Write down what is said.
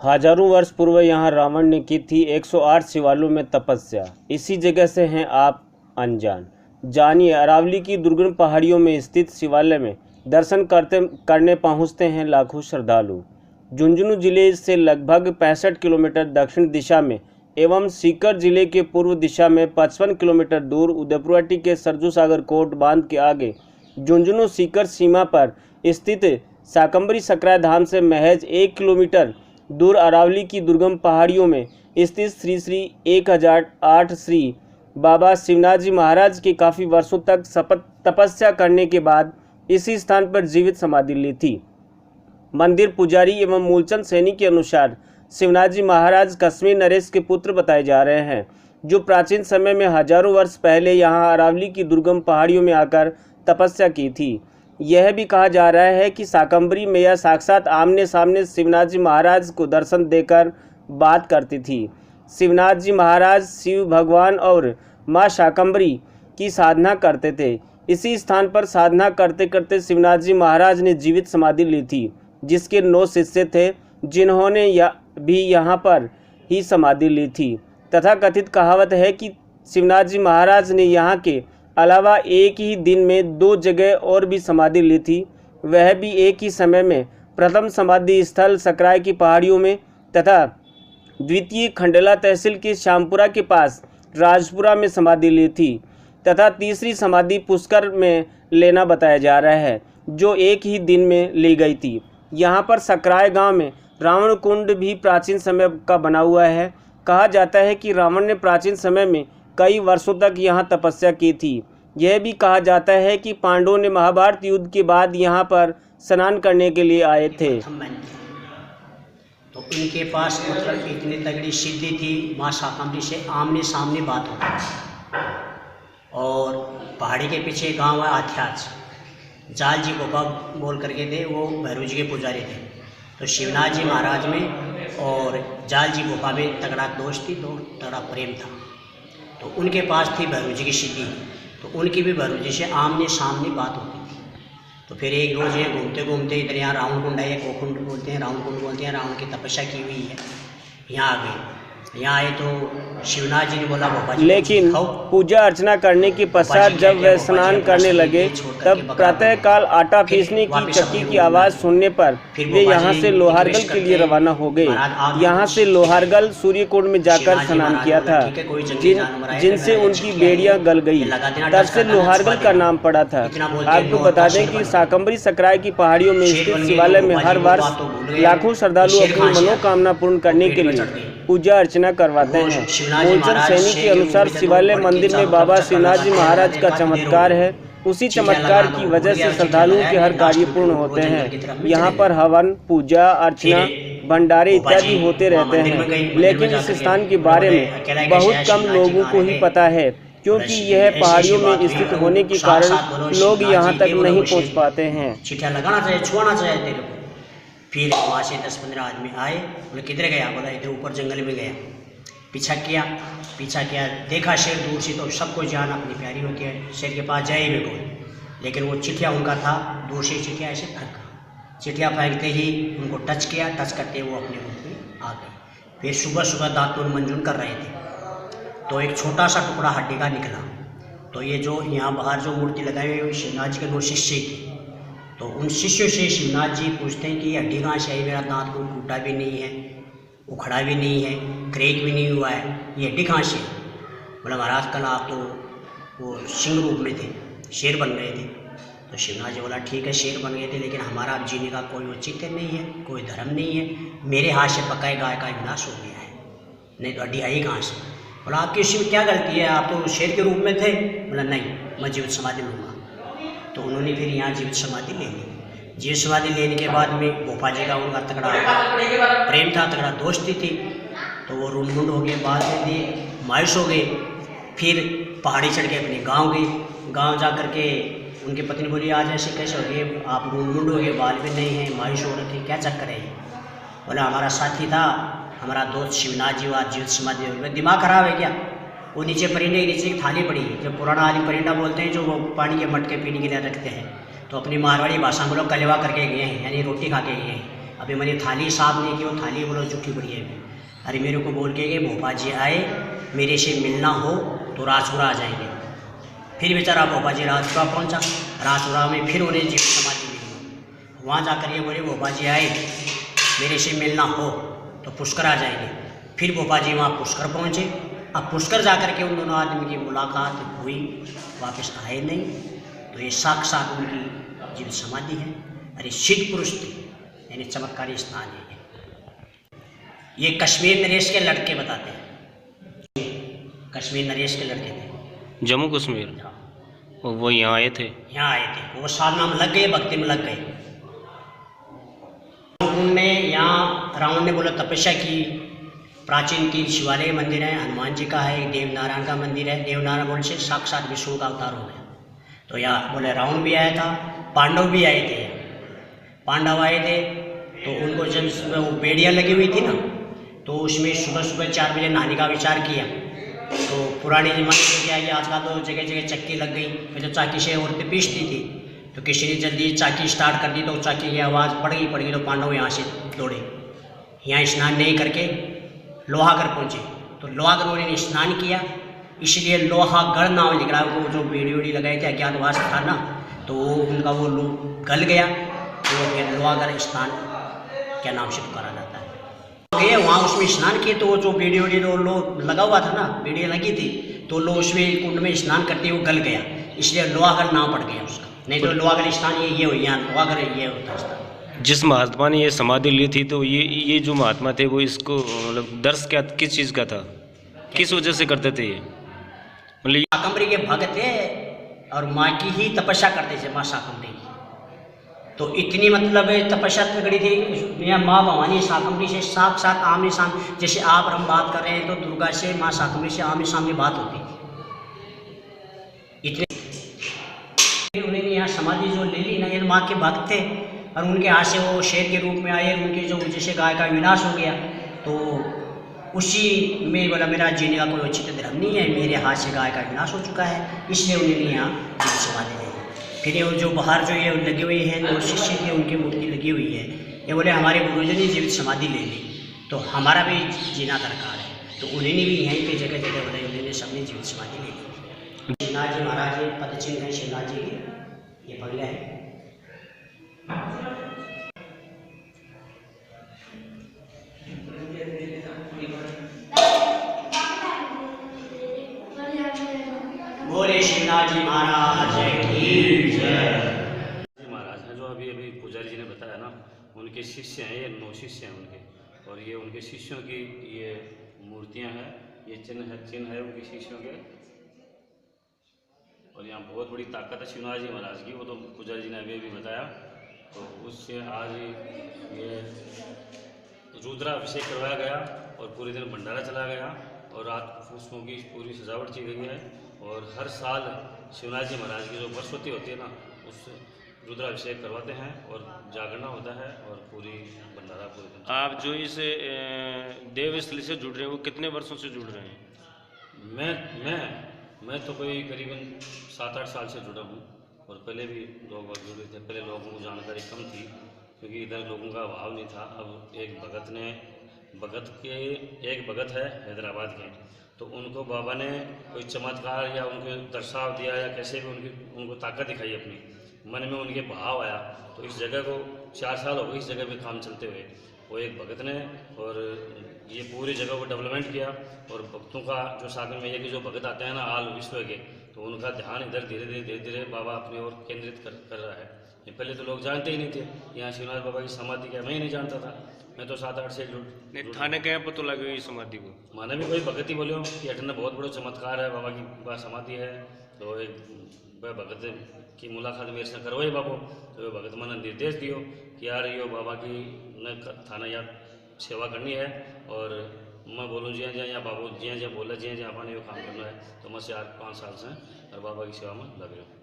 हजारों वर्ष पूर्व यहाँ रावण ने की थी 108 शिवालयों में तपस्या। इसी जगह से हैं आप अनजान। जानिए, अरावली की दुर्गम पहाड़ियों में स्थित शिवालय में दर्शन करने पहुँचते हैं लाखों श्रद्धालु। झुंझुनू जिले से लगभग 65 किलोमीटर दक्षिण दिशा में एवं सीकर जिले के पूर्व दिशा में 55 किलोमीटर दूर उदयपुरवाटी के सरजू सागर कोट बांध के आगे झुंझुनू सीकर सीमा पर स्थित शाकंभरी सकराय धाम से महज 1 किलोमीटर दूर अरावली की दुर्गम पहाड़ियों में स्थित श्री श्री 1008 श्री बाबा शिवनाथ जी महाराज की काफ़ी वर्षों तक तपस्या करने के बाद इसी स्थान पर जीवित समाधि ली थी। मंदिर पुजारी एवं मूलचंद सैनी के अनुसार शिवनाथ जी महाराज कश्मीर नरेश के पुत्र बताए जा रहे हैं, जो प्राचीन समय में हजारों वर्ष पहले यहाँ अरावली की दुर्गम पहाड़ियों में आकर तपस्या की थी। यह भी कहा जा रहा है कि शाकंभरी मैया साक्षात आमने सामने शिवनाथ जी महाराज को दर्शन देकर बात करती थी। शिवनाथ जी महाराज शिव भगवान और माँ शाकंभरी की साधना करते थे। इसी स्थान पर साधना करते करते शिवनाथ जी महाराज ने जीवित समाधि ली थी, जिसके 9 शिष्य थे, जिन्होंने भी यहाँ पर ही समाधि ली थी। तथा कथित कहावत है कि शिवनाथ जी महाराज ने यहाँ के अलावा एक ही दिन में 2 जगह और भी समाधि ली थी, वह भी एक ही समय में। प्रथम समाधि स्थल सकराय की पहाड़ियों में तथा द्वितीय खंडेला तहसील के श्यामपुरा के पास राजपुरा में समाधि ली थी तथा तीसरी समाधि पुष्कर में लेना बताया जा रहा है, जो एक ही दिन में ली गई थी। यहाँ पर सकराय गांव में रावण कुंड भी प्राचीन समय का बना हुआ है। कहा जाता है कि रावण ने प्राचीन समय में कई वर्षों तक यहाँ तपस्या की थी। यह भी कहा जाता है कि पांडवों ने महाभारत युद्ध के बाद यहाँ पर स्नान करने के लिए आए थे। तो इनके पास मतलब इतनी तगड़ी सिद्धि थी, माँ शाकंभरी से आमने सामने बात होती थी। और पहाड़ी के पीछे गांव है आध्याच, जाल जी गोपा बोल करके थे, वो भैरव जी के पुजारी थे। तो शिवनाथ जी महाराज में और जाल जी गोपा में तगड़ा दोष थी, तो तगड़ा प्रेम था। तो उनके पास थी भैरव जी की सिद्धि, तो उनकी भी भैरव जी से आमने सामने बात होती थी। तो फिर एक रोज़ ये घूमते घूमते इधर यहाँ रावण कुंड है, कोकुंड बोलते हैं, रावण कुंड बोलते हैं, रावण की तपस्या की हुई है, यहाँ आ गए। यहाँ आए तो शिवनाथ जी ने बोला बाबा जी, लेकिन पूजा अर्चना करने के पश्चात जब वह स्नान करने लगे, तब प्रातःकाल आटा पीसने की चक्की की आवाज़ सुनने पर वे यहाँ से लोहारगल के लिए रवाना हो गए। यहाँ से लोहारगल सूर्यकुंड में जाकर स्नान किया था, जिनसे उनकी बेड़ियाँ गल गई। तब से लोहारगल का नाम पड़ा था। आपको बता दें कि शाकंभरी सकराय की पहाड़ियों में स्थित शिवालय में हर वर्ष लाखों श्रद्धालु अपनी मनोकामना पूर्ण करने के लिए पूजा अर्चना करवाते हैं। मूलचंद सैनी के अनुसार शिवालय मंदिर में बाबा शिवनाथ जी महाराज का चमत्कार है। उसी चमत्कार की वजह से श्रद्धालुओं के हर कार्य पूर्ण होते हैं। यहाँ पर हवन, पूजा अर्चना, भंडारे इत्यादि होते रहते हैं, लेकिन इस स्थान के बारे में बहुत कम लोगों को ही पता है, क्योंकि यह पहाड़ियों में स्थित होने के कारण लोग यहाँ तक नहीं पहुँच पाते हैं। फिर वहाँ से 10-15 आदमी आए, बोले किधर गया? बोला इधर ऊपर जंगल में गया। पीछा किया, देखा शेर दूर से, तो सबको जान अपनी प्यारी होती है, शेर के पास जाए भी कोई, लेकिन वो चिट्ठिया उनका था, दूर से चिट्ठिया ऐसे फेंका। चिट्ठिया फेंकते ही उनको टच किया, टच करते वो अपने रूप में आ गए। फिर सुबह सुबह दातुन मंजून कर रहे थे, तो एक छोटा सा टुकड़ा हड्डी का निकला। तो ये जो यहाँ बाहर जो मूर्ति लगाई हुई शिवनाथ जी के 2 शिष्य थे, तो उन शिष्यों से शिवनाथ जी पूछते हैं कि हड्डी कहाँ से आई? मेरा दांत कोई टूटा भी नहीं है, उखड़ा भी नहीं है, क्रैक भी नहीं हुआ है, ये हड्डी कहाँ से? बोला महाराज कल आप तो वो सिंह रूप में थे, शेर बन गए थे। तो शिवनाथ जी बोला ठीक है शेर बन गए थे, लेकिन हमारा अब जीने का कोई औचित्य नहीं है, कोई धर्म नहीं है, मेरे हाथ से पकाए गाय का विनाश हो गया है, नहीं तो हड्डी आई कहाँ से? बोला आपकी इसमें क्या गलती है, आप तो शेर के रूप में थे। बोला नहीं, मैं जीवित समाधि लूँगा। तो उन्होंने फिर यहाँ जीवित समाधि ले ली। जीवित समाधि लेने के बाद में गोपा जी का उनका तगड़ा प्रेम था, तगड़ा दोस्ती थी, तो वो रूम हो गए, बाल दे दिए, मायूस हो गए। फिर पहाड़ी चढ़ के अपने गांव गए। गांव जा कर के उनकी पत्नी बोली आज ऐसे कैसे हो गए, आप रूम हो गए, बाल भी नहीं है, मायूस हो रहे थे, क्या चक्कर है? बोला हमारा साथी था, हमारा दोस्त शिवनाथ जी आज जीवित समाधि हो गए। दिमाग खराब है क्या? वो नीचे परिंदे के नीचे एक थाली पड़ी है, जो पुराना आदमी परिंदा बोलते हैं, जो वो पानी के मटके पीने के लिए रखते हैं। तो अपनी मारवाड़ी भाषा में लोग कलेवा करके गए हैं, यानी रोटी खा के गए हैं। अभी मैंने थाली साफ नहीं की, वो थाली बोलो जुटी पड़ी है। अरे मेरे को बोल के भोपा जी आए, मेरे से मिलना हो तो राजपुरा आ जाएंगे। फिर बेचारा भोपा जी राजपुरा पहुँचा। राजपुरा में फिर उन्हें जीवित समाधि मिली। वहाँ जाकर ये बोले भोपा जी आए, मेरे से मिलना हो तो पुष्कर आ जाएंगे। फिर भोपा जी वहाँ पुष्कर पहुँचे। अब पुष्कर जाकर के उन दोनों आदमी की मुलाकात हुई, वापस आए नहीं, तो ये साक्षात उनकी जीवित समाधि है। अरे सिद्ध पुरुष थे, यानी चमत्कारी स्थान है ये कश्मीर नरेश के लड़के बताते हैं। कश्मीर नरेश के लड़के थे, जम्मू कश्मीर, और वो यहाँ आए थे। यहाँ आए थे, वो साधना में लग गए, भक्ति में लग गए। उन्होंने यहाँ रावण ने बोला तपस्या की। प्राचीन 3 शिवालय मंदिर है, हनुमान जी का है, देवनारायण का मंदिर है। देवनारायण बोल से साक्षात विष्णु का अवतार हो गया। तो यहाँ बोले रावण भी आया था, पांडव भी आए थे। पांडव आए थे तो उनको जब वो बेड़ियाँ लगी हुई थी ना, तो उसमें सुबह सुबह 4 बजे नहाने का विचार किया। तो पुराने जमाने में क्या है कि आजकल तो जगह जगह चक्की लग गई, फिर तो चाकी से औरतें पीसती थी। तो किसी ने जल्दी चाकी स्टार्ट कर दी, तो चाकी की आवाज़ पड़ गई। तो पांडव यहाँ से दौड़े, यहाँ स्नान नहीं करके लोहागढ़ पहुँचे। तो लोहागढ़ उन्होंने स्नान किया, इसलिए लोहागढ़ नाम लिख रहा है। वो जो बेड़ी वेड़ी लगाए थे, अज्ञातवास था ना, तो उनका वो गल गया। तो फिर लोहागढ़ स्नान क्या नाम से पुकारा जाता है। गए वहाँ उसमें स्नान किए, तो वो जो बेड़ी वेड़ी तो लो लगा हुआ था ना, बेड़ियाँ लगी थी, तो लो उसमें कुंड में स्नान करते वो गल गया, इसलिए लोहागढ़ नाम पड़ गया उसका। नहीं तो लोहागढ़ स्थान ये हो, यहाँ लोहागढ़ ये होता स्थान। जिस महात्मा ने ये समाधि ली थी, तो ये जो महात्मा थे वो इसको मतलब दर्श क्या किस चीज़ का था, किस वजह से करते थे ये? मतलब शाकंभरी के भक्त थे और माँ की ही तपस्या करते थे, माँ शाकंभरी की। तो इतनी मतलब तपस्या तगड़ी थी। यहाँ माँ भवानी शाकंभरी से साक्षात आमने सामने, जैसे आप हम बात कर रहे हैं तो दुर्गा से माँ शाकंभरी से आमने सामने बात होती थी। इतने उन्होंने यहाँ समाधि जो ले ली ना, ये माँ के भक्त थे और उनके हाथ से वो शेर के रूप में आए। उनके जो जैसे गाय का विनाश हो गया, तो उसी में बोला मेरा जीने का कोई उचित धर्म नहीं है, मेरे हाथ से गाय का विनाश हो चुका है, इसलिए उन्होंने यहाँ जीवित समाधि ली। फिर ये जो बाहर जो ये लगी हुई है, तो शिष्य की उनकी मूर्ति लगी हुई है, ये बोले हमारे गुरुजी ने जीवित समाधि ले ली, तो हमारा भी जीना दरकार है। तो उन्होंने भी यहीं पे जगह जगह बोले, उन्होंने सबने जीवित समाधि ले ली। शिवनाथ जी महाराज जी पद चिन्ह है, शिवनाथ जी के ये बंगला है। बोले शिवनाथ जी महाराज की जय। महाराज हैं जो अभी पुजारी जी ने बताया ना, उनके शिष्य हैं, ये 9 शिष्य हैं उनके, और ये उनके शिष्यों की ये मूर्तियां हैं, ये चिन्ह है उनके शिष्यों के। और यहाँ बहुत बड़ी ताकत है शिवनाथ जी महाराज की, वो तो पुजारी जी ने अभी बताया। तो उससे आज ये रुद्राभिषेक करवाया गया और पूरे दिन भंडारा चला गया और रात पुष्पों की पूरी सजावट की गई है। और हर साल शिवनाथ जी महाराज की जो बरसवती होती है ना, उस रुद्राभिषेक करवाते हैं और जागरण होता है और पूरी भंडारा पूरे दिन। आप जो इस देवस्थल से जुड़ रहे हैं, वो कितने वर्षों से जुड़ रहे हैं? मैं तो कोई करीबन 7-8 साल से जुड़ा हूँ, और पहले भी लोग जुड़े थे। पहले लोगों को जानकारी कम थी क्योंकि इधर लोगों का अभाव नहीं था। अब एक भगत है हैदराबाद के, तो उनको बाबा ने कोई चमत्कार या उनको दर्शाव दिया या कैसे भी उनको ताकत दिखाई, अपनी मन में उनके भाव आया। तो इस जगह को 4 साल हो गए इस जगह पे काम चलते हुए। वो एक भगत ने और ये पूरी जगह को डेवलपमेंट किया, और भक्तों का जो सागर में ये कि जो भगत आते हैं ना आल विश्व के, तो उनका ध्यान इधर धीरे धीरे बाबा अपनी ओर केंद्रित कर रहा है। ये पहले तो लोग जानते ही नहीं थे यहाँ शिवनाथ बाबा की समाधि क्या, मैं ही नहीं जानता था। मैं तो 7-8 से थाने क्या पता लगे हुई समाधि को? माने भी कोई भगत ही बोलो कि अटने बहुत बड़ा चमत्कार है, बाबा की समाधि है। तो एक वह भगत की मुलाकात मेरे से करवाई बाबू, तो वह भगत मैंने निर्देश दियो कि यार यो बाबा की न थाना या सेवा करनी है। और मैं बोलूँ जिया या बाबू जिया बोला जिया अपन ये काम करना है, तो मैं 4-5 साल से और बाबा की सेवा में लग रहा हूँ।